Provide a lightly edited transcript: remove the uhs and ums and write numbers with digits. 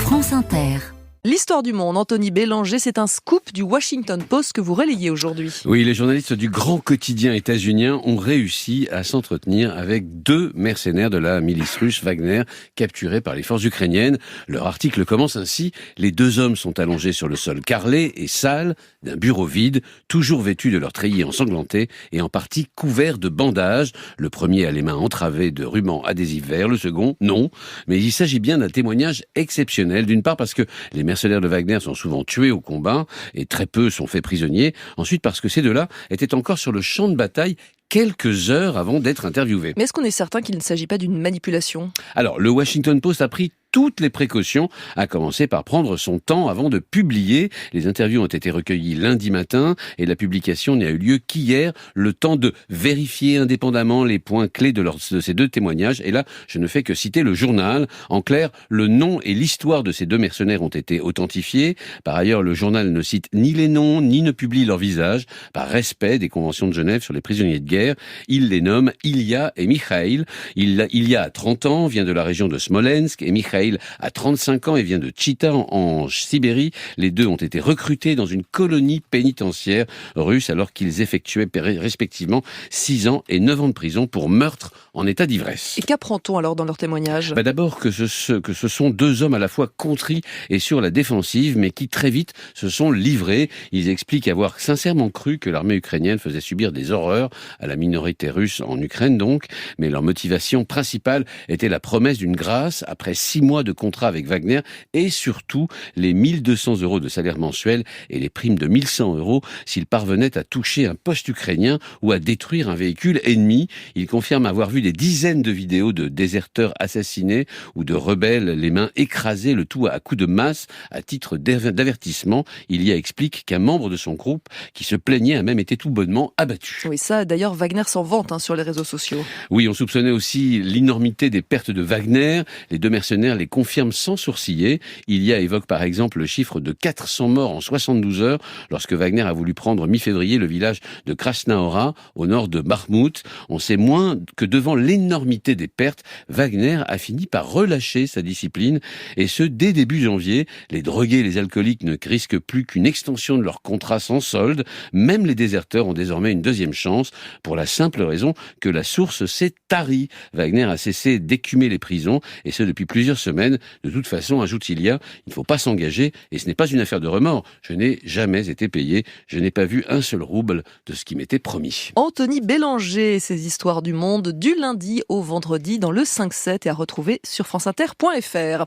France Inter. L'histoire du monde, Anthony Bélanger, c'est un scoop du Washington Post que vous relayez aujourd'hui. Oui, les journalistes du grand quotidien états-unien ont réussi à s'entretenir avec 2 mercenaires de la milice russe Wagner, capturés par les forces ukrainiennes. Leur article commence ainsi. Les 2 hommes sont allongés sur le sol carrelé et sale d'un bureau vide, toujours vêtus de leurs treillis ensanglantés et en partie couverts de bandages. Le premier a les mains entravées de rubans adhésifs verts, le second, non. Mais il s'agit bien d'un témoignage exceptionnel, d'une part parce que les mercenaires de Wagner sont souvent tués au combat et très peu sont faits prisonniers. Ensuite parce que ces 2-là étaient encore sur le champ de bataille quelques heures avant d'être interviewés. Mais est-ce qu'on est certain qu'il ne s'agit pas d'une manipulation ? Alors, le Washington Post a pris toutes les précautions, à commencer par prendre son temps avant de publier. Les interviews ont été recueillies lundi matin et la publication n'a eu lieu qu'hier, le temps de vérifier indépendamment les points clés de ces 2 témoignages. Et là, je ne fais que citer le journal. En clair, le nom et l'histoire de ces 2 mercenaires ont été authentifiés. Par ailleurs, le journal ne cite ni les noms, ni ne publie leur visage. Par respect des conventions de Genève sur les prisonniers de guerre, il les nomme Ilya et Mikhail. Ilya a 30 ans, vient de la région de Smolensk, et Mikhail a 35 ans et vient de Tchita en Sibérie. Les 2 ont été recrutés dans une colonie pénitentiaire russe alors qu'ils effectuaient respectivement 6 ans et 9 ans de prison pour meurtre en état d'ivresse. Et qu'apprend-on alors dans leur témoignage ? D'abord que ce sont 2 hommes à la fois contrits et sur la défensive, mais qui très vite se sont livrés. Ils expliquent avoir sincèrement cru que l'armée ukrainienne faisait subir des horreurs à la minorité russe en Ukraine donc, mais leur motivation principale était la promesse d'une grâce après 6 mois de contrat avec Wagner et surtout les 1200 € de salaire mensuel et les primes de 1100 € s'ils parvenaient à toucher un poste ukrainien ou à détruire un véhicule ennemi. Ils confirment avoir vu des dizaines de vidéos de déserteurs assassinés ou de rebelles les mains écrasées, le tout à coups de masse à titre d'avertissement. Ilya explique qu'un membre de son groupe qui se plaignait a même été tout bonnement abattu. Oui, ça d'ailleurs Wagner s'en vante sur les réseaux sociaux. Oui, on soupçonnait aussi l'énormité des pertes de Wagner. Les 2 mercenaires les confirment sans sourciller. Ilya évoque par exemple le chiffre de 400 morts en 72 heures lorsque Wagner a voulu prendre mi-février le village de Krasnaora au nord de Bakhmout. On sait moins que devant l'énormité des pertes, Wagner a fini par relâcher sa discipline et ce dès début janvier. Les drogués et les alcooliques ne risquent plus qu'une extension de leur contrat sans solde. Même les déserteurs ont désormais une 2e chance pour la simple raison que la source s'est tarie. Wagner a cessé d'écumer les prisons et ce depuis plusieurs semaines. De toute façon, ajoute Ilya, il ne faut pas s'engager et ce n'est pas une affaire de remords. Je n'ai jamais été payé. Je n'ai pas vu un seul rouble de ce qui m'était promis. Anthony Bélanger, ses histoires du monde du lundi au vendredi dans le 5-7 et à retrouver sur franceinter.fr.